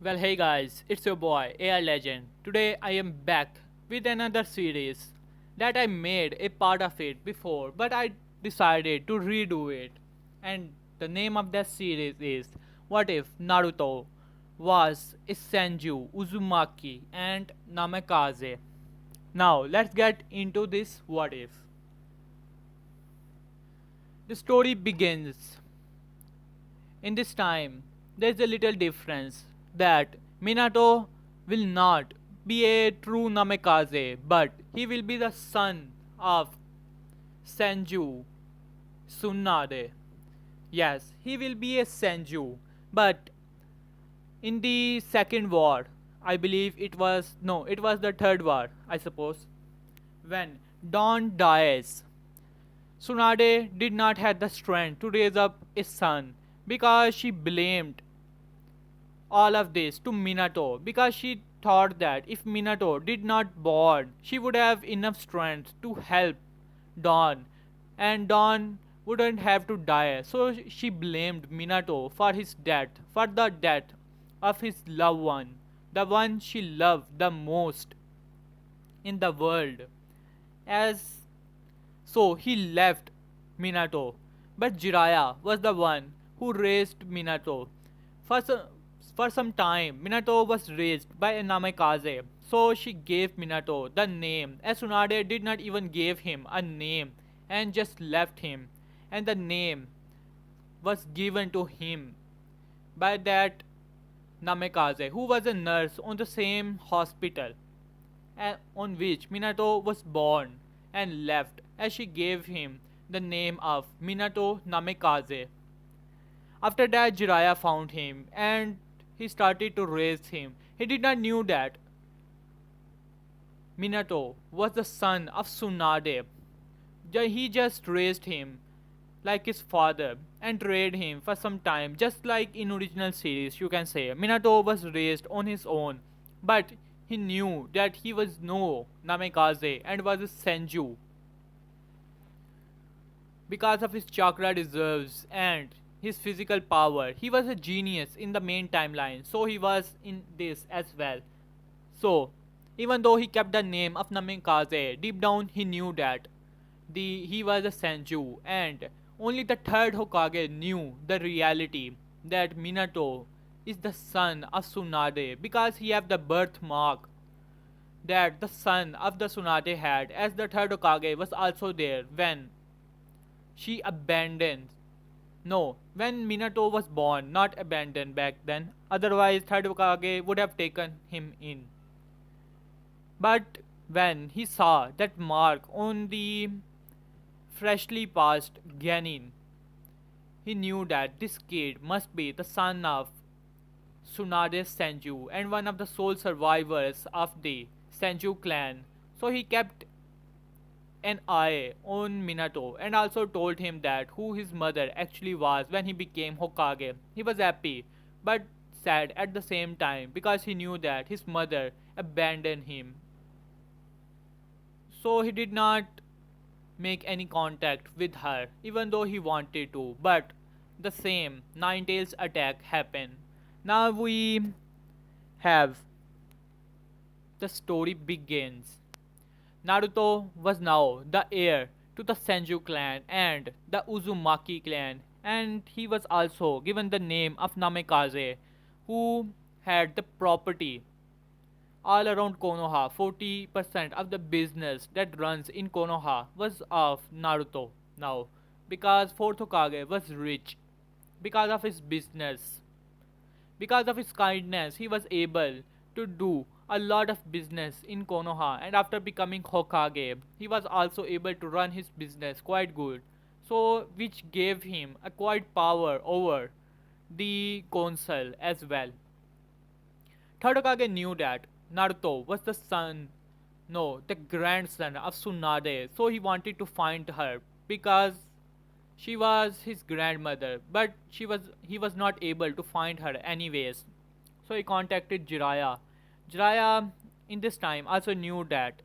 Well, hey guys, it's your boy AI Legend. Today I am back with another series that I made a part of it before, but I decided to redo it. And the name of that series is What If Naruto was a senju, uzumaki, and namikaze. Now let's get into this what if. The story begins in this time, there is a little difference that Minato will not be a true Namikaze, but he will be the son of Senju Tsunade. Yes, he will be a Senju, but in the second war, I believe it was the third war, I suppose, when Dawn dies, Tsunade did not have the strength to raise up a son because she blamed all of this to Minato because she thought that if Minato did not born, she would have enough strength to help Dawn and Dawn wouldn't have to die. So she blamed Minato for his death, for the death of his loved one, the one she loved the most in the world. As so he left Minato, but Jiraiya was the one who raised Minato. For some, for some time, Minato was raised by a Namikaze, so she gave Minato the name, as Tsunade did not even give him a name and just left him, and the name was given to him by that Namikaze, who was a nurse on the same hospital on which Minato was born and left, as she gave him the name of Minato Namikaze. After that, Jiraiya found him and he started to raise him. He did not knew that Minato was the son of Tsunade. He just raised him like his father and trained him for some time, just like in original series you can say. Minato was raised on his own, but he knew that he was no Namikaze and was a Senju because of his chakra reserves and his physical power. He was a genius in the main timeline, so he was in this as well. So, even though he kept the name of Namikaze, deep down he knew that he was a Senju, and only the third Hokage knew the reality that Minato is the son of Tsunade because he have the birthmark that the son of the Tsunade had, as the third Hokage was also there when she abandoned. No, when Minato was born, not abandoned back then. Otherwise, third Hokage would have taken him in. But when he saw that mark on the freshly passed Genin, he knew that this kid must be the son of Tsunade's Senju and one of the sole survivors of the Senju clan. So he kept an eye on Minato and also told him that who his mother actually was when he became Hokage. He was happy but sad at the same time because he knew that his mother abandoned him. So he did not make any contact with her even though he wanted to. But the same Nine Tails attack happened. Now we have the story begins. Naruto was now the heir to the Senju clan and the Uzumaki clan, and he was also given the name of Namikaze, who had the property all around Konoha. 40% of the business that runs in Konoha was of Naruto now, because 4th Hokage was rich because of his business. Because of his kindness, he was able to do a lot of business in Konoha, and after becoming Hokage, he was also able to run his business quite good. So, which gave him a quite power over the council as well. Third Hokage knew that Naruto was the son, no, the grandson of Tsunade, so he wanted to find her because she was his grandmother, but he was not able to find her anyways. So he contacted Jiraiya. Jiraiya in this time also knew that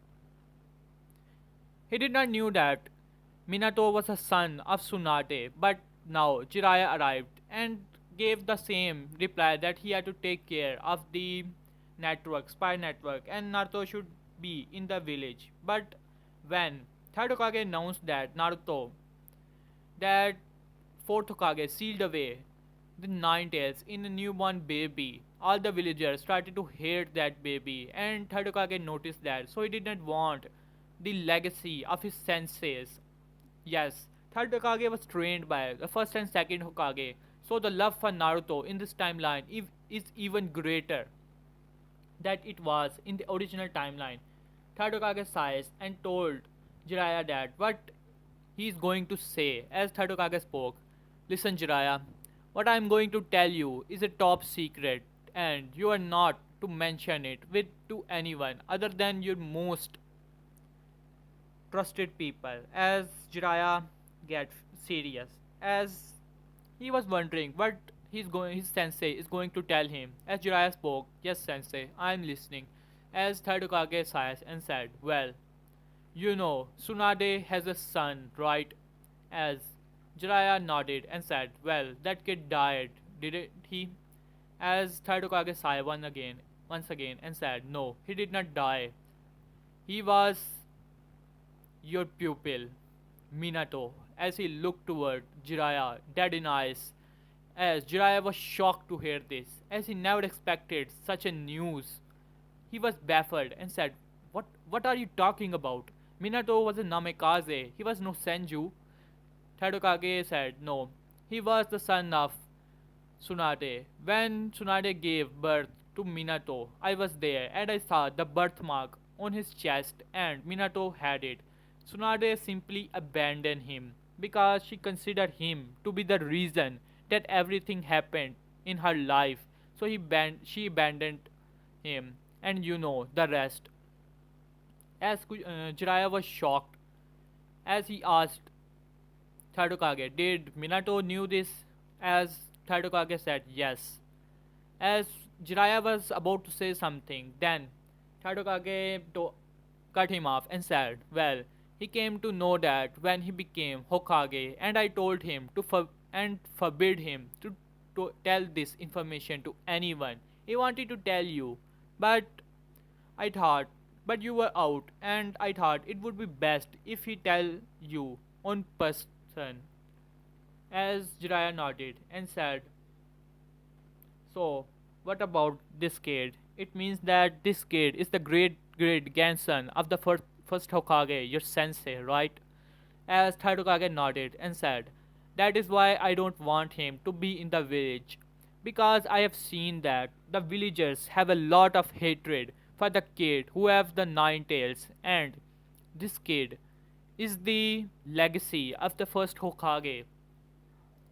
he did not knew that Minato was a son of Tsunade, but now Jiraiya arrived and gave the same reply that he had to take care of the spy network, and Naruto should be in the village. But when third Hokage announced that fourth Hokage sealed away the Nine Tails in a newborn baby, all the villagers started to hate that baby, and third Hokage noticed that, so he did not want the legacy of his senseis. Yes, third Hokage was trained by the first and second Hokage, so the love for Naruto in this timeline is even greater than it was in the original timeline. Third Hokage sighs and told Jiraiya that what he is going to say as Third Hokage spoke. Listen, Jiraiya, what I am going to tell you is a top secret, and you are not to mention it with to anyone other than your most trusted people. As Jiraiya get serious, as he was wondering what his sensei is going to tell him. As Jiraiya spoke, yes sensei, I am listening. As Third Hokage sighs and said, well, you know, Tsunade has a son, right? As Jiraiya nodded and said, well, that kid died, didn't he? As Third Hokage sighed once again and said, no, he did not die. He was your pupil, Minato, as he looked toward Jiraiya, dead in eyes. As Jiraiya was shocked to hear this, as he never expected such a news. He was baffled and said, what are you talking about? Minato was a namikaze, he was no senju. Tadokage said, no, he was the son of Tsunade. When Tsunade gave birth to Minato, I was there and I saw the birthmark on his chest, and Minato had it. Tsunade simply abandoned him because she considered him to be the reason that everything happened in her life. So she abandoned him, and you know the rest. As Jiraiya was shocked, as he asked Tadokage, did Minato knew this? As Tadokage said yes. As Jiraiya was about to say something, then cut him off and said, well, he came to know that when he became Hokage, and I told him to forbid him to tell this information to anyone. He wanted to tell you, but I thought, but you were out, and I thought it would be best if he tell you on person. As Jiraiya nodded and said, so, what about this kid? It means that this kid is the great great grandson of the first Hokage, your sensei, right? As third Hokage nodded and said, that is why I don't want him to be in the village. Because I have seen that the villagers have a lot of hatred for the kid who have the nine tails, and this kid is the legacy of the first Hokage,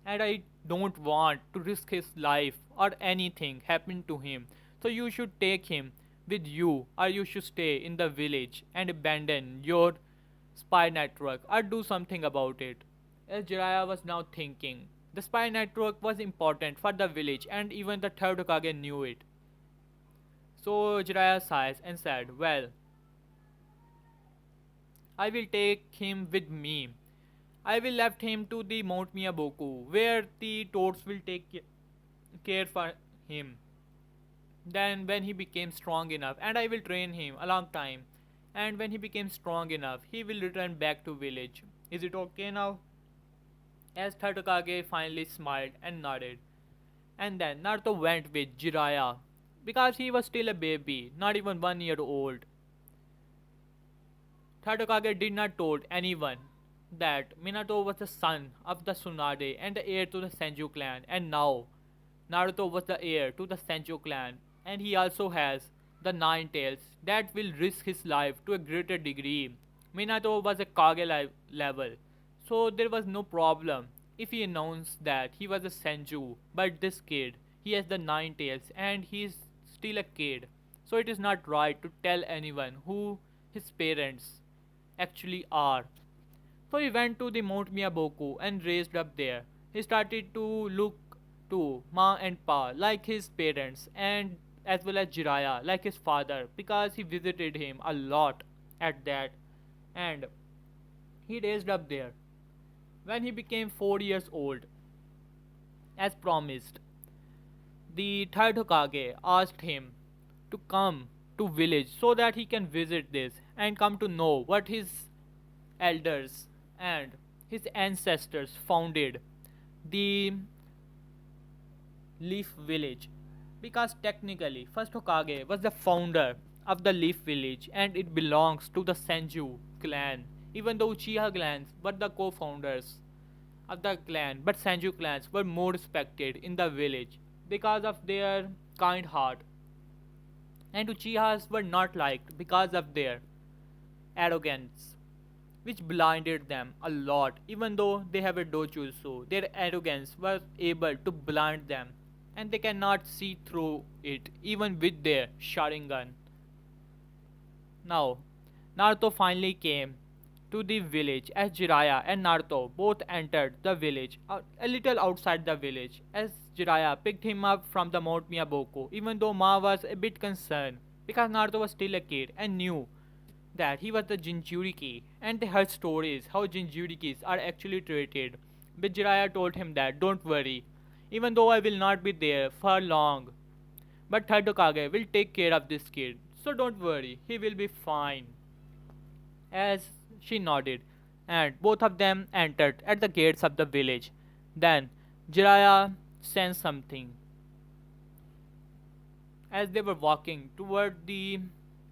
and I don't want to risk his life or anything happen to him. So you should take him with you, or you should stay in the village and abandon your spy network or do something about it. As Jiraiya was now thinking, the spy network was important for the village and even the third Hokage knew it. So Jiraiya sighs and said, well, I will take him with me. I will left him to the Mount Miyaboku, where the toads will take care for him. Then when he became strong enough, and I will train him a long time, and when he became strong enough, he will return back to village. Is it okay now? As Third finally smiled and nodded. And then Naruto went with Jiraiya, because he was still a baby, not even 1 year old. Third did not told anyone that Minato was the son of the Tsunade and the heir to the Senju clan, and now Naruto was the heir to the Senju clan, and he also has the nine tails that will risk his life to a greater degree. Minato was a Kage level, so there was no problem if he announced that he was a Senju, but this kid, he has the nine tails and he is still a kid, so it is not right to tell anyone who his parents actually are. So he went to the Mount Miyaboku and raised up there. He started to look to Ma and Pa like his parents, and as well as Jiraiya like his father, because he visited him a lot at that, and he raised up there. When he became 4 years old, as promised, The third Hokage asked him to come to village so that he can visit this and come to know what his elders and his ancestors founded the Leaf Village, because technically first Hokage was the founder of the Leaf Village and it belongs to the Senju clan, even though Uchiha clans were the co-founders of the clan, but Senju clans were more respected in the village because of their kind heart, and Uchihas were not liked because of their arrogance, which blinded them a lot. Even though they have a dojutsu, their arrogance was able to blind them, and they cannot see through it even with their Sharingan. Now, Naruto finally came to the village as Jiraiya and Naruto both entered the village a little outside the village as Jiraiya picked him up from the Mount Miyaboku, even though Ma was a bit concerned because Naruto was still a kid and knew that he was the Jinchuriki, and they heard stories how Jinchurikis are actually treated. But Jiraiya told him that don't worry, even though I will not be there for long, but Third Hokage will take care of this kid, so don't worry, he will be fine. As she nodded, and both of them entered at the gates of the village. Then Jiraiya sensed something. As they were walking toward the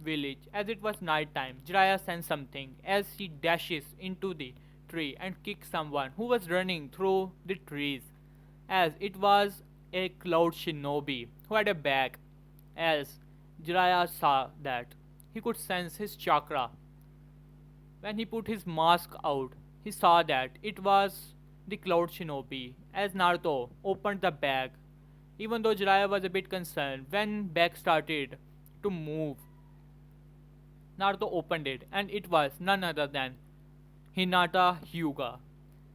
village, as it was night time, Jiraiya sensed something as he dashes into the tree and kicks someone who was running through the trees, as it was a cloud shinobi who had a bag. As Jiraiya saw that, he could sense his chakra. When he put his mask out, he saw that it was the Cloud Shinobi. As Naruto opened the bag, even though Jiraiya was a bit concerned, when bag started to move, Naruto opened it and it was none other than Hinata Hyuga.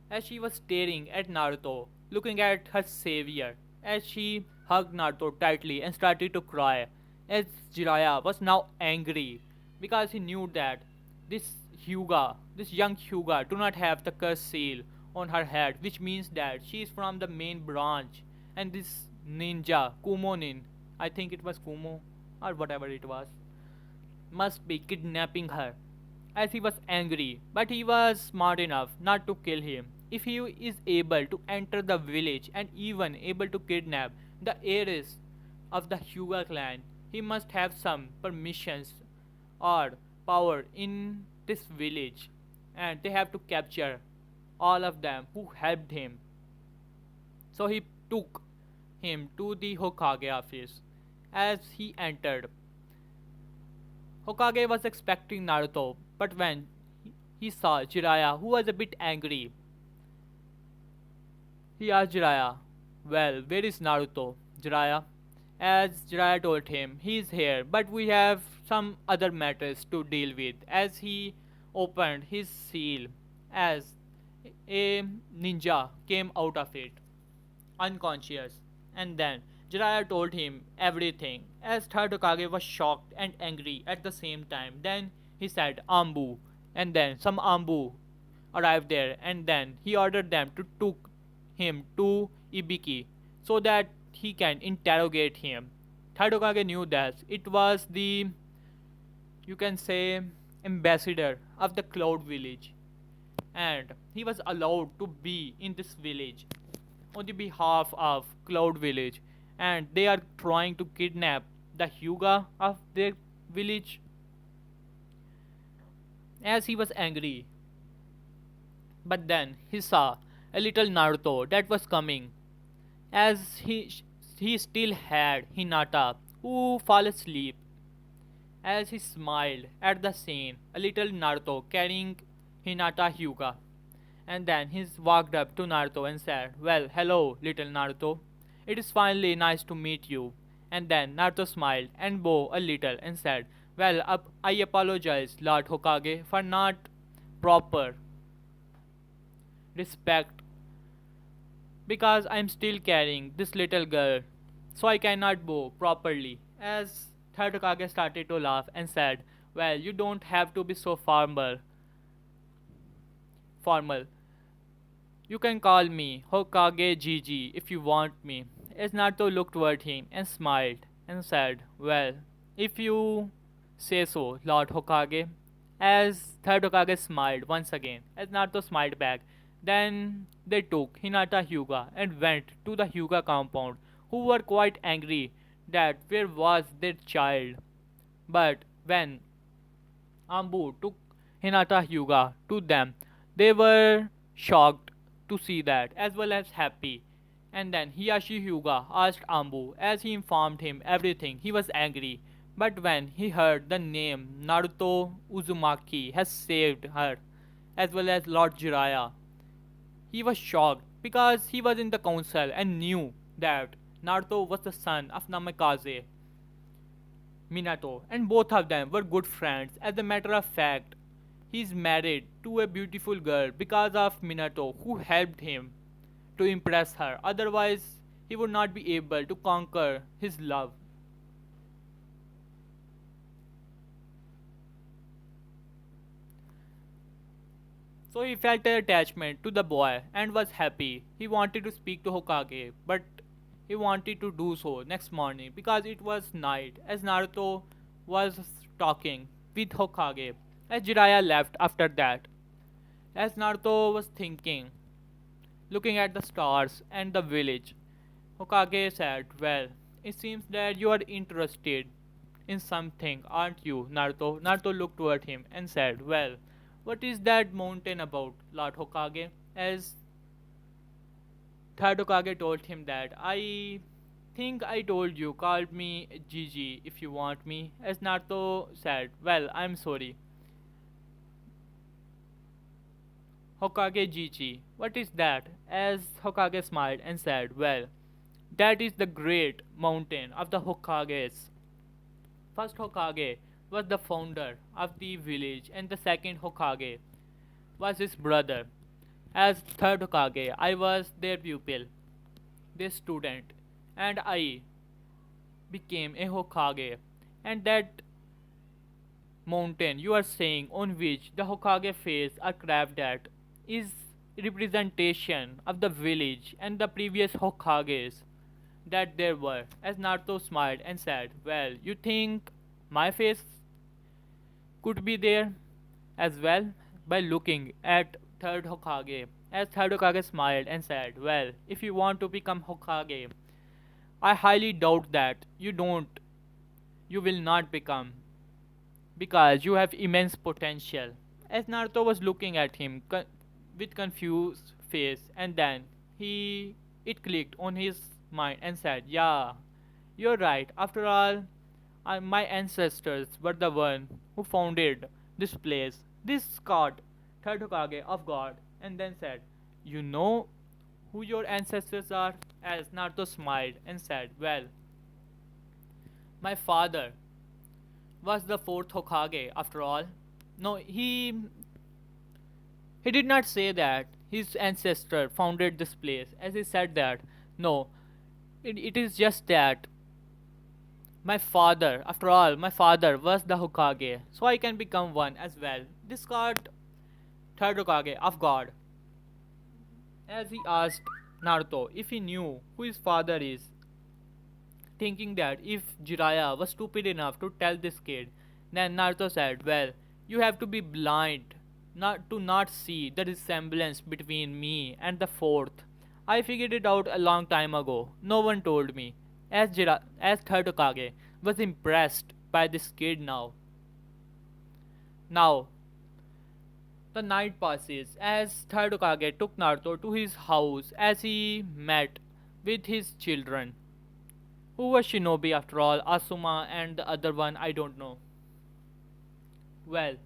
As she was staring at Naruto, looking at her savior, as she hugged Naruto tightly and started to cry, as Jiraiya was now angry because he knew that this this young Hyuga, do not have the curse seal on her head, which means that she is from the main branch, and this ninja, Kumo I think it was Kumo or whatever it was, must be kidnapping her. As he was angry, but he was smart enough not to kill him. If he is able to enter the village and even able to kidnap the heiress of the Hyuga clan, he must have some permissions or power in this village, and they have to capture all of them who helped him. So he took him to the Hokage office. As he entered, Hokage was expecting Naruto, but when he saw Jiraiya, who was a bit angry, he asked Jiraiya, well, where is Naruto, Jiraiya? As Jiraiya told him, he is here, but we have some other matters to deal with. As he opened his seal, as a ninja came out of it, unconscious, and then Jiraiya told him everything. As Third Hokage was shocked and angry at the same time, then he said Ambu, and then some Ambu arrived there, and then he ordered them to took him to Ibiki so that he can interrogate him. Third Hokage knew that it was the, you can say, ambassador of the Cloud Village, and he was allowed to be in this village on the behalf of Cloud Village, and they are trying to kidnap the Hyuga of their village. As he was angry, but then he saw a little Naruto that was coming, as he still had Hinata who fell asleep. As he smiled at the scene, a little Naruto carrying Hinata Hyuga, and then he walked up to Naruto and said, well, hello, little Naruto. It is finally nice to meet you. And then Naruto smiled and bowed a little and said, well, I apologize, Lord Hokage, for not proper respect because I am still carrying this little girl, so I cannot bow properly. As Third Hokage started to laugh and said, well, you don't have to be so formal. You can call me Hokage Gigi if you want me. as Naruto looked toward him and smiled and said, "Well, if you say so, Lord Hokage." As third Hokage smiled once again, as Naruto smiled back, then they took Hinata Hyuga and went to the Hyuga compound, who were quite angry that where was their child. But when Ambu took Hinata Hyuga to them, they were shocked to see that, as well as happy. And then Hiyashi Hyuga asked Ambu, as he informed him everything, he was angry. But when he heard the name Naruto Uzumaki has saved her, as well as Lord Jiraiya, he was shocked because he was in the council and knew that Naruto was the son of Namikaze Minato, and both of them were good friends. As a matter of fact, he is married to a beautiful girl because of Minato, who helped him to impress her. Otherwise, he would not be able to conquer his love. So he felt an attachment to the boy and was happy. He wanted to speak to Hokage, but he wanted to do so next morning because it was night as Naruto was talking with Hokage. As Jiraiya left after that, as Naruto was thinking, looking at the stars and the village, Hokage said, "Well, it seems that you are interested in something, aren't you, Naruto?" Naruto looked toward him and said, "Well, what is that mountain about, Lord Hokage?" As third Hokage told him that, "I think I told you, called me Gigi if you want me." As Naruto said, "Well, I'm sorry. Hokage Gigi, what is that?" As Hokage smiled and said, "Well, that is the great mountain of the Hokages. First Hokage was the founder of the village, and the second Hokage was his brother. As third Hokage, I was their pupil, their student, and I became a Hokage. And that mountain you are saying on which the Hokage face are carved at is representation of the village and the previous Hokages that there were." As Naruto smiled and said, "Well, you think my face could be there as well?" By looking at third Hokage. As third Hokage smiled and said, "Well, if you want to become Hokage, I highly doubt that you will not become because you have immense potential." As Naruto was looking at him with confused face, and then he it clicked on his mind and said, "Yeah, you're right. After all, my ancestors were the one who founded this place." This caught third Hokage off guard and then said, "You know who your ancestors are?" As Naruto smiled and said, "Well, my father was the fourth Hokage after all." No, he did not say that his ancestor founded this place. As he said that, no, it is just that my father, after all, my father was the Hokage, so I can become one as well. This caught third Hokage off guard as he asked Naruto if he knew who his father is, thinking that if Jiraiya was stupid enough to tell this kid, then Naruto said, "Well, you have to be blind not see the resemblance between me and the fourth. I figured it out a long time ago. No one told me." As third Hokage was impressed by this kid now. Now, the night passes as third Hokage took Naruto to his house as he met with his children. Who was Shinobi after all? Asuma and the other one, I don't know. Well,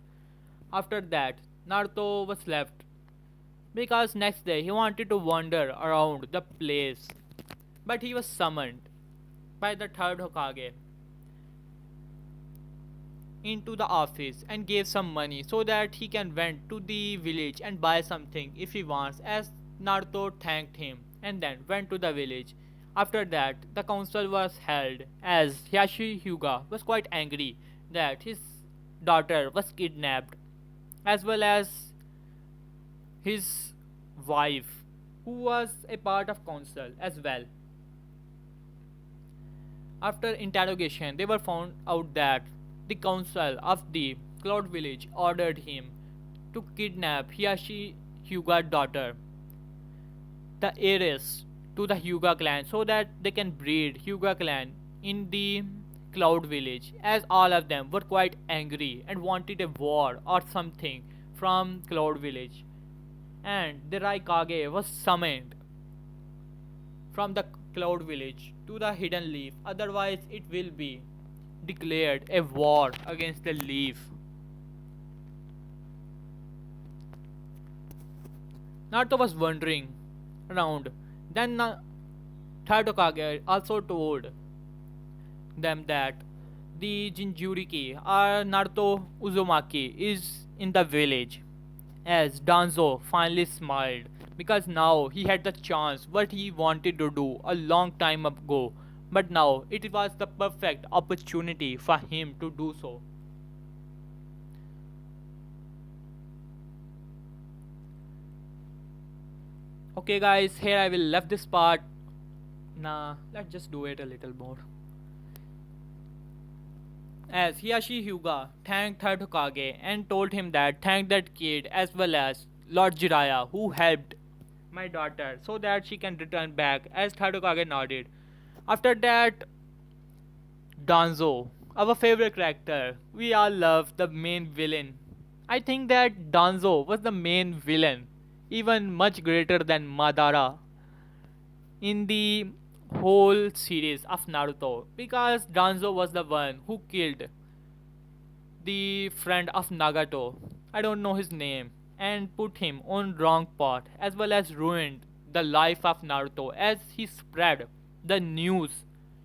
after that, Naruto was left because next day he wanted to wander around the place, but he was summoned by the third Hokage into the office and gave some money so that he can went to the village and buy something if he wants. As Naruto thanked him and then went to the village. After that, the council was held as Hiyashi Hyuga was quite angry that his daughter was kidnapped, as well as his wife, who was a part of council as well. After interrogation, they were found out that the council of the Cloud Village ordered him to kidnap Hiyashi Hyuga's daughter, the heiress to the Hyuga clan, so that they can breed Hyuga clan in the Cloud Village, as all of them were quite angry and wanted a war or something from Cloud Village. And the Raikage was summoned from the Cloud Village to the Hidden Leaf, otherwise, it will be declared a war against the leaf. Naruto was wandering around. Then third Hokage also told them that the Jinchuriki or Naruto Uzumaki is in the village. As Danzo finally smiled because now he had the chance what he wanted to do a long time ago, but now it was the perfect opportunity for him to do so. Okay guys, here I will left this part. Nah, let's just do it a little more. As Hiyashi Hyuga thanked third Hokage and told him that thank that kid as well as Lord Jiraiya who helped my daughter so that she can return back, as third Hokage nodded. After that, Danzo, our favorite character, we all love the main villain. I think that Danzo was the main villain, even much greater than Madara in the whole series of Naruto, because Danzo was the one who killed the friend of Nagato, I don't know his name, and put him on wrong path, as well as ruined the life of Naruto as he spread the news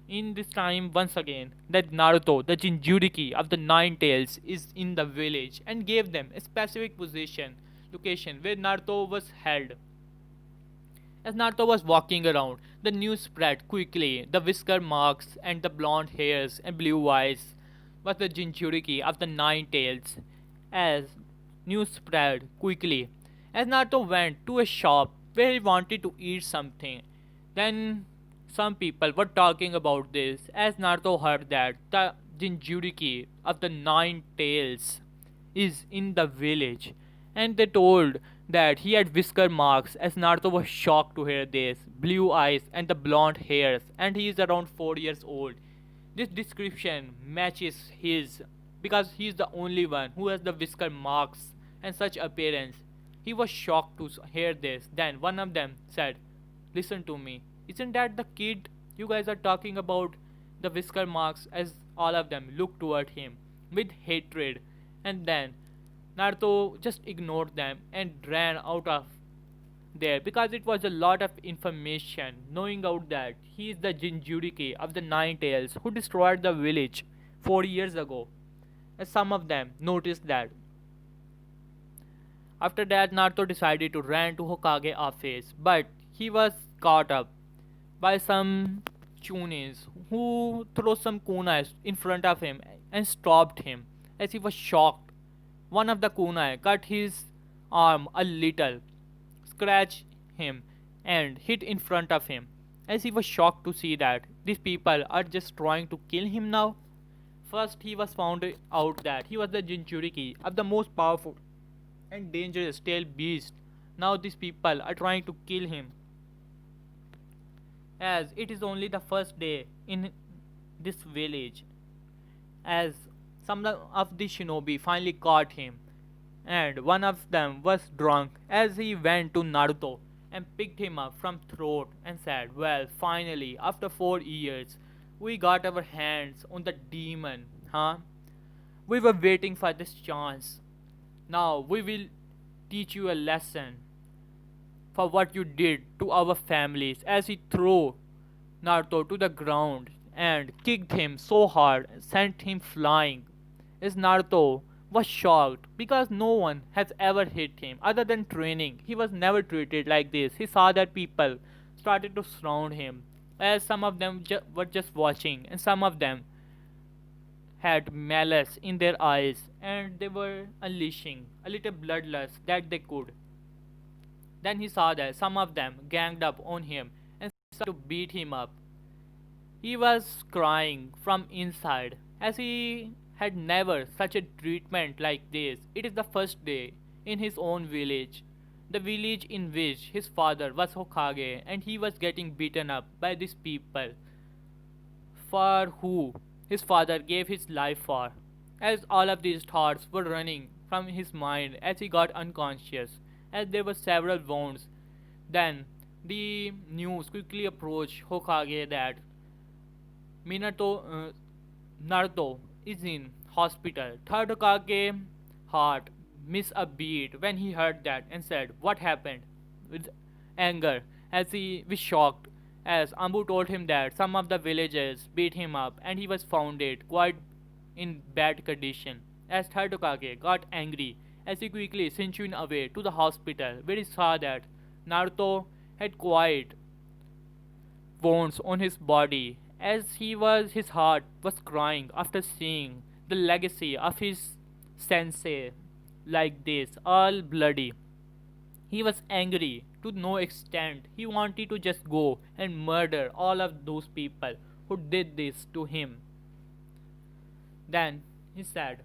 in this time once again that Naruto, the Jinchuriki of the Nine Tails, is in the village, and gave them a specific location where Naruto was held. As Naruto was walking around, the news spread quickly. The whisker marks and the blonde hairs and blue eyes was the Jinchuriki of the Nine Tails. As news spread quickly, as Naruto went to a shop where he wanted to eat something, then some people were talking about this. As Naruto heard that the Jinchuriki of the Nine Tails is in the village, and they told that he had whisker marks. As Naruto was shocked to hear this, blue eyes and the blonde hairs, and he is around 4 years old. This description matches his because he is the only one who has the whisker marks and such appearance. He was shocked to hear this. Then one of them said, "Listen to me. Isn't that the kid you guys are talking about?" The whisker marks, as all of them looked toward him with hatred, and then Naruto just ignored them and ran out of there because it was a lot of information knowing out that he is the Jinchuriki of the Nine Tails who destroyed the village 4 years ago. As some of them noticed that. After that, Naruto decided to run to Hokage office, but he was caught up by some Chunins who threw some kunais in front of him and stopped him as he was shocked. One of the kunai cut his arm a little, scratched him, and hit in front of him, as he was shocked to see that these people are just trying to kill him now. First, he was found out that he was the Jinchuriki of the most powerful and dangerous tail beast. Now, these people are trying to kill him, as it is only the first day in this village. As some of the shinobi finally caught him, and one of them was drunk as he went to Naruto and picked him up from throat and said, "Well, finally, after 4 years, we got our hands on the demon, huh? We were waiting for this chance. Now we will teach you a lesson for what you did to our families," as he threw Naruto to the ground and kicked him so hard, sent him flying. As Naruto was shocked because no one has ever hit him other than training. He was never treated like this. He saw that people started to surround him, as some of them were just watching, and some of them had malice in their eyes, and they were unleashing a little bloodlust that they could. Then he saw that some of them ganged up on him and started to beat him up. He was crying from inside as he had never such a treatment like this. It is the first day in his own village, the village in which his father was Hokage and he was getting beaten up by these people for who his father gave his life for. As all of these thoughts were running from his mind as he got unconscious, as there were several wounds, then the news quickly approached Hokage that Minato Naruto is in hospital. Third Hokage heart missed a beat when he heard that and said, "What happened?" With anger, as he was shocked, as Ambu told him that some of the villagers beat him up and he was found dead, quite in bad condition. As Third Hokage got angry, as he quickly sent away to the hospital, where he saw that Naruto had quite wounds on his body as his heart was crying after seeing the legacy of his sensei like this, all bloody. He was angry to no extent. He wanted to just go and murder all of those people who did this to him. Then he said,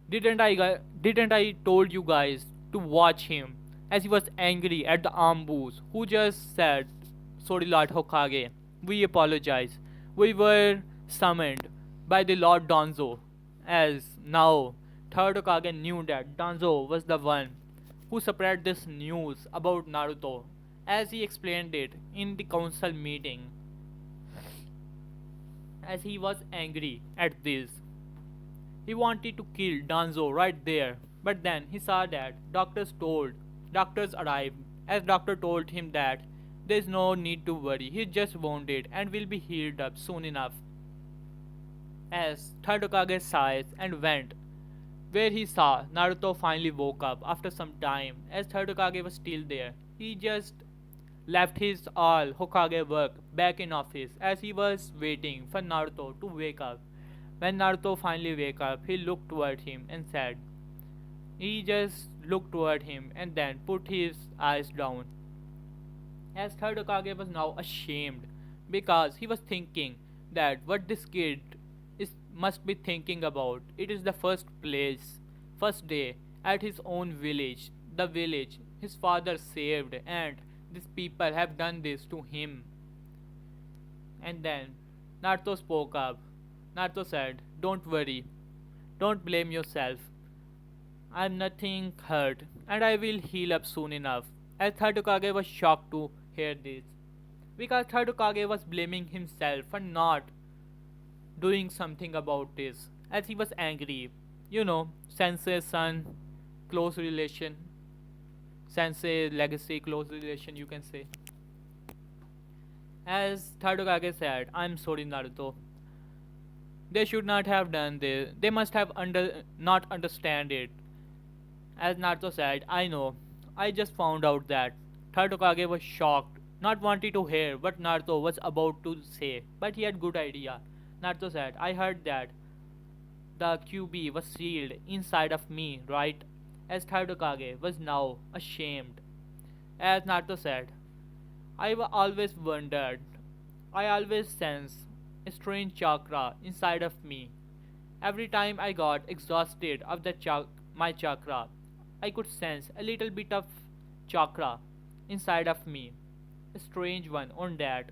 didn't I told you guys to watch him?" As he was angry at the Ambus who just said, "Sorry Lord Hokage, we apologize. We were summoned by the Lord Danzo." As now Third Hokage knew that Danzo was the one who spread this news about Naruto, as he explained it in the council meeting. As he was angry at this, he wanted to kill Danzo right there, but then he saw that doctors arrived, as doctor told him that there is no need to worry, he is just wounded and will be healed up soon enough. As Third Hokage sighed and went where he saw Naruto finally woke up after some time. As Third Hokage was still there, he just left his all Hokage work back in office as he was waiting for Naruto to wake up. When Naruto finally woke up, he looked toward him and said, he just looked toward him and then put his eyes down. As Third Hokage was now ashamed because he was thinking that what this kid is must be thinking about. It is the first day at his own village, the village his father saved, and these people have done this to him. And then Naruto spoke up. Naruto said, "Don't worry, don't blame yourself. I'm nothing hurt, and I will heal up soon enough." As Third Hokage was shocked to hear this, because Third Hokage was blaming himself for not doing something about this, as he was angry. Sensei son, close relation, sensei legacy, close relation, you can say. As Third Hokage said, "I'm sorry, Naruto. They should not have done this. They must have not understand it." As Naruto said, "I know. I just found out that." Third Hokage was shocked, not wanting to hear what Naruto was about to say, but he had good idea. Naruto said, "I heard that the QB was sealed inside of me, right?" As Third Hokage was now ashamed. As Naruto said, Always wondered, I always sense a strange chakra inside of me. Every time I got exhausted of my chakra, I could sense a little bit of chakra inside of me. A strange one on that.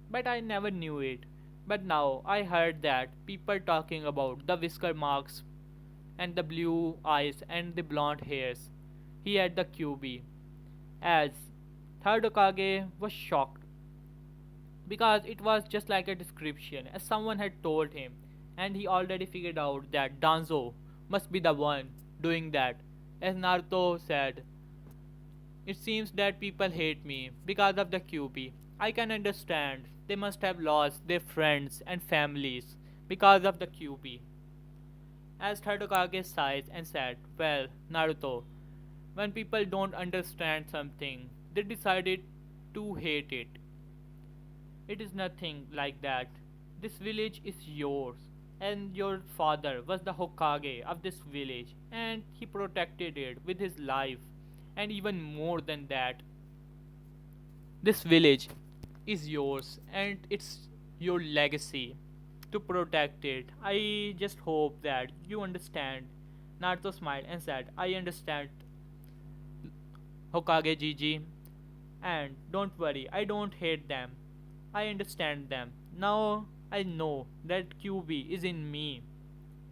But I never knew it. But now I heard that people talking about the whisker marks and the blue eyes and the blonde hairs. He had the QB. As Third Hokage was shocked because it was just like a description as someone had told him, and he already figured out that Danzo must be the one doing that. As Naruto said, "It seems that people hate me because of the QB. I can understand. They must have lost their friends and families because of the QB." As Third Hokage sighed and said, "Well, Naruto, when people don't understand something, they decided to hate it. It is nothing like that. This village is yours, and your father was the Hokage of this village, and he protected it with his life. And even more than that, this village is yours, and it's your legacy, to protect it. I just hope that you understand. Naruto smiled and said, I understand, Hokage Gigi. And don't worry, I don't hate them. I understand them. Now I know that QB is in me.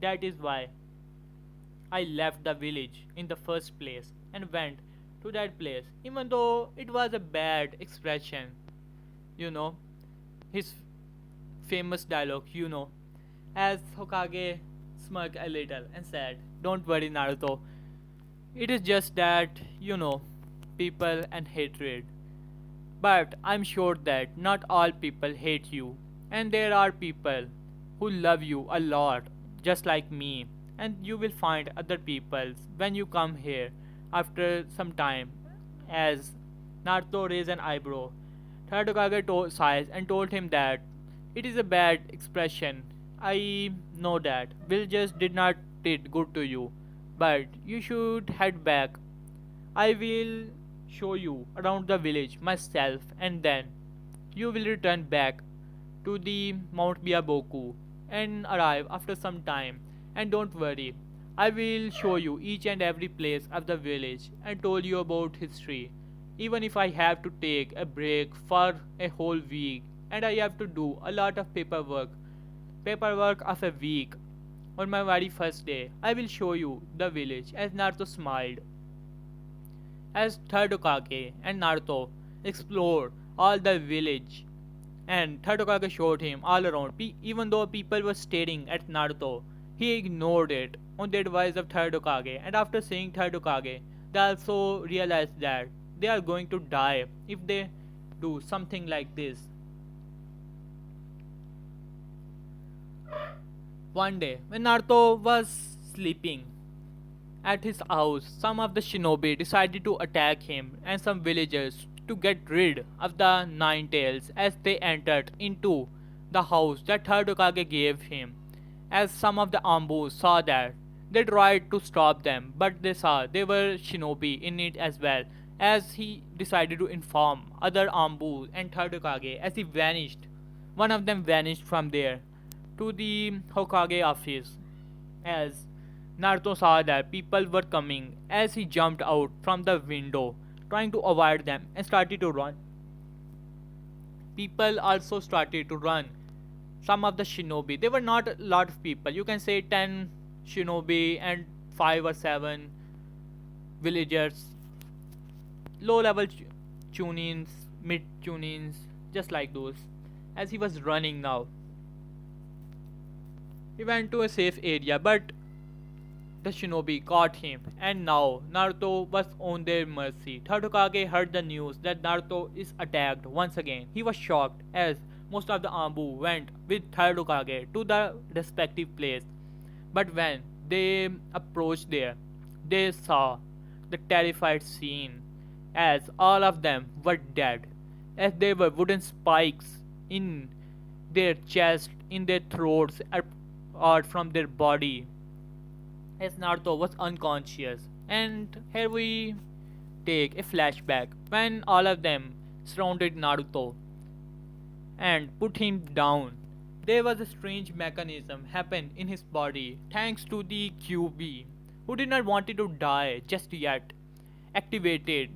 That is why I left the village in the first place and went to that place, even though it was a bad expression. You know, his famous dialogue, as Hokage smirked a little and said, don't worry, Naruto. It is just that, people and hatred. But I'm sure that not all people hate you, and there are people who love you a lot, just like me. And you will find other people when you come here after some time. As Naruto raised an eyebrow, Tadokage sighs and told him that it is a bad expression. I know that. Will just did not did good to you, but you should head back. I will show you around the village myself, and then you will return back to the Mount Biaboku and arrive after some time. And don't worry, I will show you each and every place of the village and told you about history. Even if I have to take a break for a whole week and I have to do a lot of paperwork of a week. On my very first day, I will show you the village. As Naruto smiled, as third Hokage and Naruto explored all the village, and third Hokage showed him all around. Even though people were staring at Naruto, he ignored it on the advice of third Hokage. And after seeing third Hokage, they also realized that they are going to die if they do something like this. One day, when Naruto was sleeping at his house, some of the shinobi decided to attack him and some villagers to get rid of the Nine Tails as they entered into the house that third Hokage gave him. As some of the Ambus saw that, they tried to stop them, but they saw there were shinobi in it as well. As he decided to inform other Ambus and third Hokage, as he vanished, one of them vanished from there to the Hokage office. As Naruto saw that people were coming, as he jumped out from the window, trying to avoid them, and started to run. People also started to run. Some of the shinobi, they were not a lot of people, you can say 10 shinobi and 5 or 7 villagers, low level tunings, mid tunings, just like those. As he was running now, he went to a safe area, but the shinobi caught him, and now Naruto was on their mercy. Third Hokage heard the news that Naruto is attacked once again. He was shocked as most of the Ambu went with Third Hokage to the respective place. But when they approached there, they saw the terrified scene as all of them were dead, as there were wooden spikes in their chest, in their throats, or from their body, as Naruto was unconscious. And here we take a flashback when all of them surrounded Naruto and put him down. There was a strange mechanism happened in his body thanks to the QB, who did not want to die just yet, activated